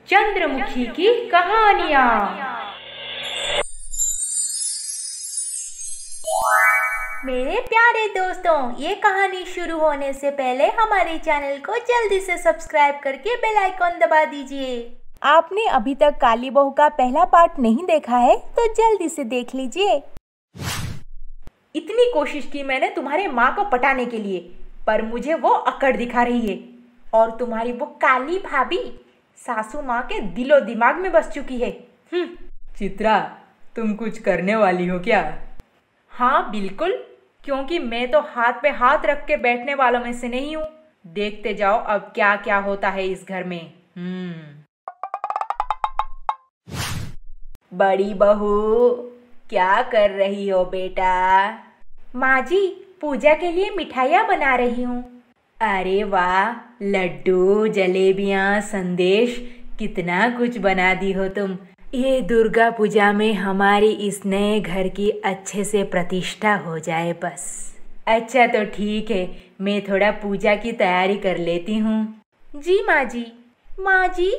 चंद्रमुखी की कहानियाँ। मेरे प्यारे दोस्तों, ये कहानी शुरू होने से पहले हमारे चैनल को जल्दी से सब्सक्राइब करके बेल आइकॉन दबा दीजिए। आपने अभी तक काली बहू का पहला पार्ट नहीं देखा है तो जल्दी से देख लीजिए। इतनी कोशिश की मैंने तुम्हारे माँ को पटाने के लिए, पर मुझे वो अकड़ दिखा रही है। और तुम्हारी वो काली भाभी सासू माँ के दिलो दिमाग में बस चुकी है। चित्रा, तुम कुछ करने वाली हो क्या? हाँ बिल्कुल, क्योंकि मैं तो हाथ पे हाथ रख के बैठने वालों में से नहीं हूँ। देखते जाओ अब क्या क्या होता है इस घर में। बड़ी बहू, क्या कर रही हो बेटा? माँ जी, पूजा के लिए मिठाइयाँ बना रही हूँ। अरे वाह, लड्डू, जलेबियाँ, संदेश, कितना कुछ बना दी हो तुम। ये दुर्गा पूजा में हमारी इस नए घर की अच्छे से प्रतिष्ठा हो जाए बस। अच्छा तो ठीक है, मैं थोड़ा पूजा की तैयारी कर लेती हूँ। जी माँ जी। माँ जी,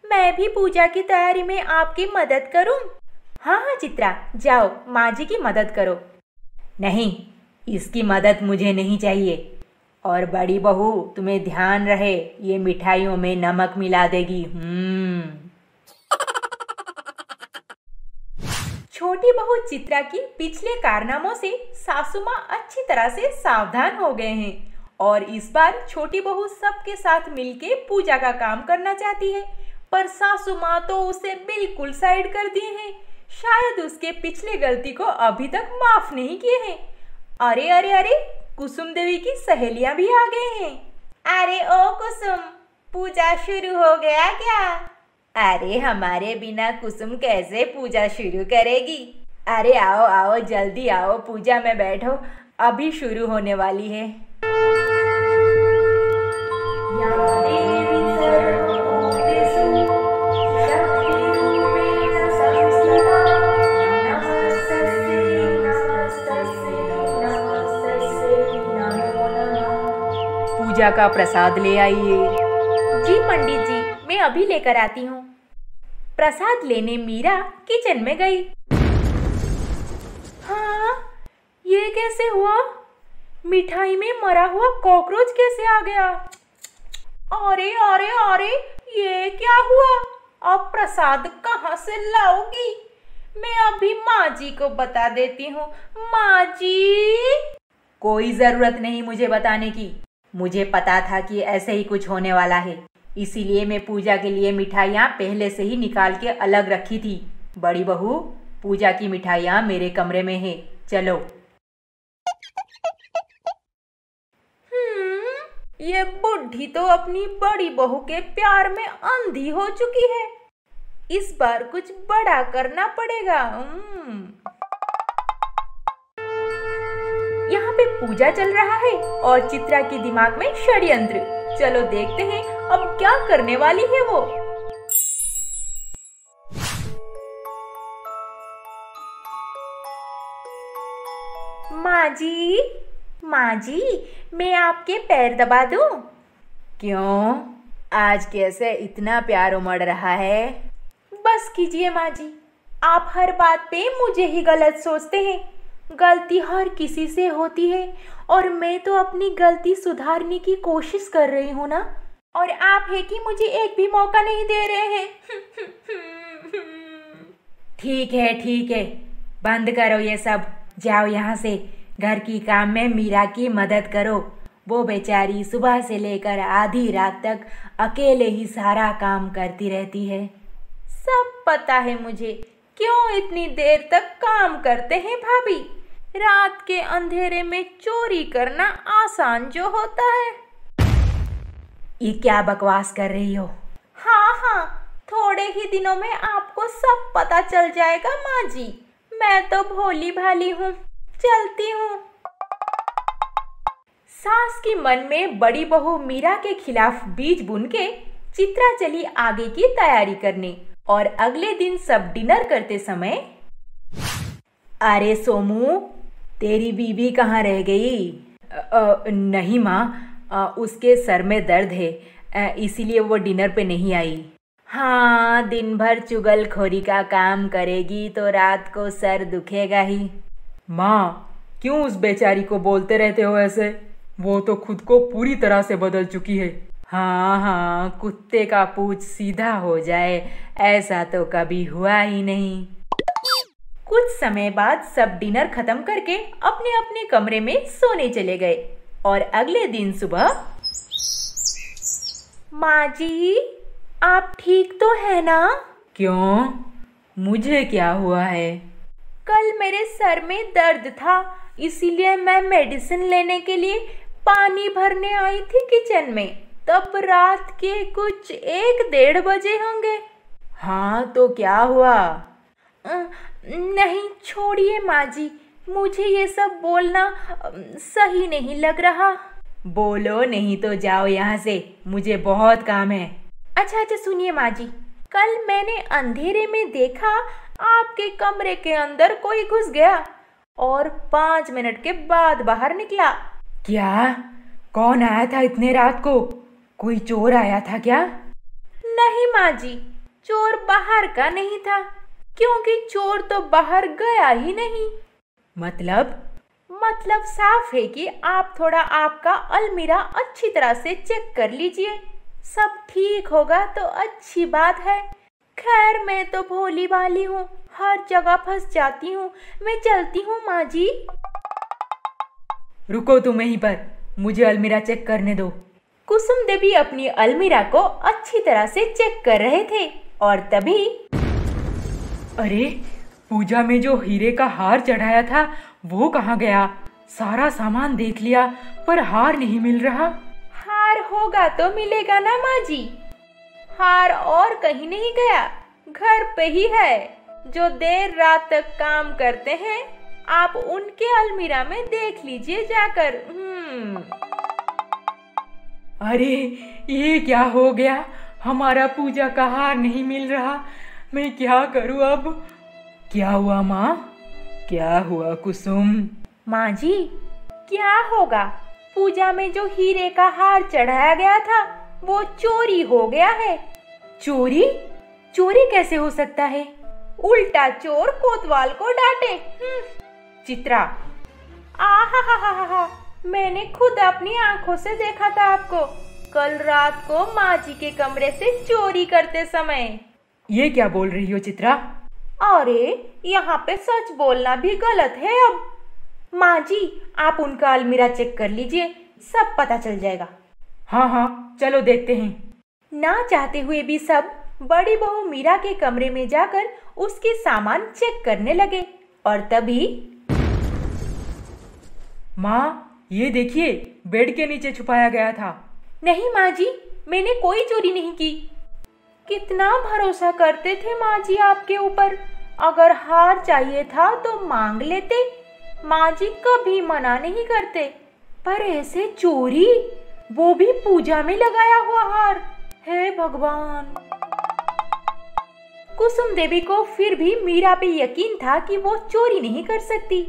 मैं भी पूजा की तैयारी में आपकी मदद करूँ? हाँ हाँ चित्रा, जाओ माँ जी की मदद करो। नहीं, इसकी मदद मुझे नहीं चाहिए। और बड़ी बहू, तुम्हें ध्यान रहे, ये मिठाइयों में नमक मिला देगी। छोटी बहू चित्रा की पिछले कारनामों से सासू माँ अच्छी तरह से सावधान हो गए हैं और इस बार छोटी बहू सबके साथ मिलके पूजा का काम करना चाहती है, पर सासू माँ तो उसे बिल्कुल साइड कर दिए हैं। शायद उसके पिछले गलती को अभी तक माफ नहीं किए हैं। अरे अरे अरे, कुसुम देवी की सहेलियां भी आ गए हैं। अरे ओ कुसुम, पूजा शुरू हो गया क्या? अरे हमारे बिना कुसुम कैसे पूजा शुरू करेगी? अरे आओ आओ, जल्दी आओ, पूजा में बैठो, अभी शुरू होने वाली है। पूजा का प्रसाद ले आइए। जी पंडित जी, मैं अभी लेकर आती हूँ। प्रसाद लेने मीरा किचन में गई। हाँ, ये कैसे हुआ? मिठाई में मरा हुआ कॉकरोच कैसे आ गया? अरे अरे अरे, ये क्या हुआ? अब प्रसाद कहाँ से लाऊंगी? मैं अभी माँ जी को बता देती हूँ। माँ जी। कोई जरूरत नहीं मुझे बताने की, मुझे पता था कि ऐसे ही कुछ होने वाला है, इसीलिए मैं पूजा के लिए मिठाइयाँ पहले से ही निकाल के अलग रखी थी। बड़ी बहू, पूजा की मिठाइयाँ मेरे कमरे में है, चलो। ये बुढ़ी तो अपनी बड़ी बहू के प्यार में अंधी हो चुकी है। इस बार कुछ बड़ा करना पड़ेगा। यहाँ पे पूजा चल रहा है और चित्रा के दिमाग में षड्यंत्र। चलो देखते हैं अब क्या करने वाली है वो। माँ जी, मैं आपके पैर दबा दूं? क्यों, आज कैसे इतना प्यार उमड़ रहा है? बस कीजिए माँ जी, आप हर बात पे मुझे ही गलत सोचते हैं। गलती हर किसी से होती है और मैं तो अपनी गलती सुधारने की कोशिश कर रही हूँ ना, और आप है कि मुझे एक भी मौका नहीं दे रहे हैं। ठीक है, बंद करो ये सब, जाओ यहाँ से। घर की काम में मीरा की मदद करो। वो बेचारी सुबह से लेकर आधी रात तक अकेले ही सारा काम करती रहती है। सब पता है मुझे, क्यों इतनी देर तक काम करते हैं भाभी। रात के अंधेरे में चोरी करना आसान जो होता है। ये क्या बकवास कर रही हो? हाँ, थोड़े ही दिनों में आपको सब पता चल जाएगा माँ जी। मैं तो भोली भाली हूँ, चलती हूँ। सास के मन में बड़ी बहू मीरा के खिलाफ बीज बुन के चित्रा चली आगे की तैयारी करने। और अगले दिन सब डिनर करते समय, अरे सोमू, तेरी बीबी कहाँ रह गई? नहीं माँ, उसके सर में दर्द है, इसीलिए वो डिनर पे नहीं आई। हाँ, दिन भर चुगलखोरी का काम करेगी तो रात को सर दुखेगा ही। माँ, क्यों उस बेचारी को बोलते रहते हो ऐसे? वो तो खुद को पूरी तरह से बदल चुकी है। हाँ हाँ, कुत्ते का पूंछ सीधा हो जाए ऐसा तो कभी हुआ ही नहीं। कुछ समय बाद सब डिनर खत्म करके अपने अपने कमरे में सोने चले गए और अगले दिन सुबह, माँ जी आप ठीक तो है ना? क्यों, मुझे क्या हुआ है? कल मेरे सर में दर्द था, इसीलिए मैं मेडिसिन लेने के लिए पानी भरने आई थी किचन में। तब रात के कुछ 1-1:30 बजे होंगे। हाँ तो क्या हुआ? नहीं छोड़िए माँ जी, मुझे ये सब बोलना सही नहीं लग रहा। बोलो नहीं तो जाओ यहाँ से, मुझे बहुत काम है। अच्छा सुनिए माँ जी, कल मैंने अंधेरे में देखा आपके कमरे के अंदर कोई घुस गया और 5 मिनट के बाद बाहर निकला। क्या? कौन आया था इतने रात को? कोई चोर आया था क्या? नहीं माँ जी, चोर बाहर का नहीं था, क्योंकि चोर तो बाहर गया ही नहीं। मतलब साफ है कि आप थोड़ा आपका अलमीरा अच्छी तरह से चेक कर लीजिए। सब ठीक होगा तो अच्छी बात है। खैर मैं तो भोली भाली हूँ, हर जगह फंस जाती हूँ। मैं चलती हूँ माँ जी। रुको तुम यहीं पर, मुझे अलमीरा चेक करने दो। कुसुम देवी अपनी अलमीरा को अच्छी तरह से चेक कर रहे थे और तभी, अरे, पूजा में जो हीरे का हार चढ़ाया था वो कहाँ गया? सारा सामान देख लिया पर हार नहीं मिल रहा। हार होगा तो मिलेगा ना माँ जी। हार और कहीं नहीं गया, घर पे ही है। जो देर रात तक काम करते हैं आप उनके अलमीरा में देख लीजिए जाकर। अरे, ये क्या हो गया? हमारा पूजा का हार नहीं मिल रहा। मैं क्या करूं अब? क्या हुआ माँ? क्या हुआ कुसुम? माँ जी क्या होगा, पूजा में जो हीरे का हार चढ़ाया गया था वो चोरी हो गया है। चोरी? चोरी कैसे हो सकता है? उल्टा चोर कोतवाल को डांटे। चित्रा, आहा, मैंने खुद अपनी आंखों से देखा था आपको कल रात को माँ जी के कमरे से चोरी करते समय। ये क्या बोल रही हो चित्रा? अरे यहाँ पे सच बोलना भी गलत है। अब माँ जी आप उनका अलमीरा चेक कर लीजिए, सब पता चल जाएगा। हाँ, चलो देखते हैं। ना चाहते हुए भी सब बड़ी बहू मीरा के कमरे में जाकर उसके सामान चेक करने लगे और तभी, माँ ये देखिए, बेड के नीचे छुपाया गया था। नहीं माँ जी, मैंने कोई चोरी नहीं की। कितना भरोसा करते थे माँ जी आपके ऊपर। अगर हार चाहिए था तो मांग लेते, माँ जी कभी मना नहीं करते। पर ऐसे चोरी, वो भी पूजा में लगाया हुआ हार। हे भगवान। कुसुम देवी को फिर भी मीरा पे यकीन था कि वो चोरी नहीं कर सकती,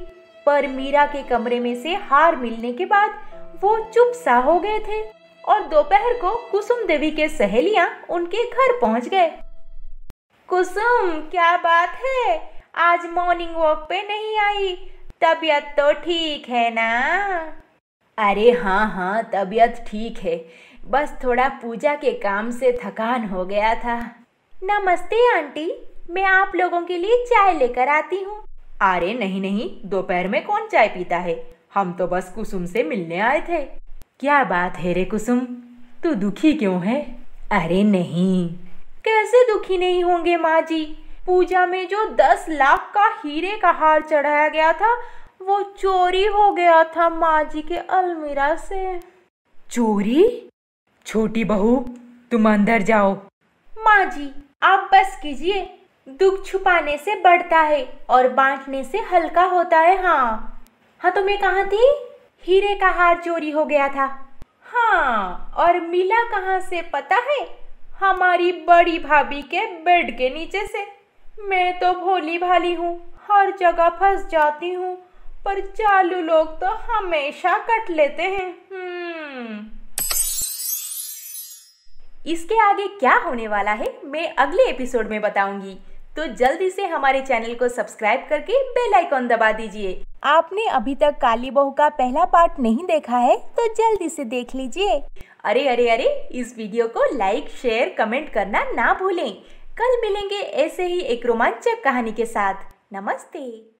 पर मीरा के कमरे में से हार मिलने के बाद वो चुप सा हो गए थे और दोपहर को कुसुम देवी के सहेलियां उनके घर पहुंच गए। कुसुम क्या बात है, आज मॉर्निंग वॉक पे नहीं आई? तबीयत तो ठीक है ना? अरे हाँ, तबीयत ठीक है, बस थोड़ा पूजा के काम से थकान हो गया था। नमस्ते आंटी, मैं आप लोगों के लिए चाय लेकर आती हूँ। अरे नहीं, दोपहर में कौन चाय पीता है? हम तो बस कुसुम से मिलने आए थे। क्या बात है रे कुसुम, तू दुखी क्यों है? अरे नहीं। कैसे दुखी नहीं होंगे माँ जी, पूजा में जो 10 लाख का हीरे का हार चढ़ाया गया था वो चोरी हो गया था माँ जी के अलमीरा से। चोरी? छोटी बहू तुम अंदर जाओ। माँ जी आप बस कीजिए, दुख छुपाने से बढ़ता है और बांटने से हल्का होता है। हाँ तो मैं कहाँ थी? हीरे का हार चोरी हो गया था। हाँ, और मिला कहाँ से पता है? हमारी बड़ी भाभी के बेड के नीचे से। मैं तो भोली भाली हूँ, हर जगह फंस जाती हूँ, पर चालू लोग तो हमेशा कट लेते हैं। इसके आगे क्या होने वाला है मैं अगले एपिसोड में बताऊंगी। तो जल्दी से हमारे चैनल को सब्सक्राइब करके बेल आइकॉन दबा दीजिए। आपने अभी तक काली बहू का पहला पार्ट नहीं देखा है तो जल्दी से देख लीजिए। अरे अरे अरे, इस वीडियो को लाइक, शेयर, कमेंट करना ना भूलें। कल मिलेंगे ऐसे ही एक रोमांचक कहानी के साथ। नमस्ते।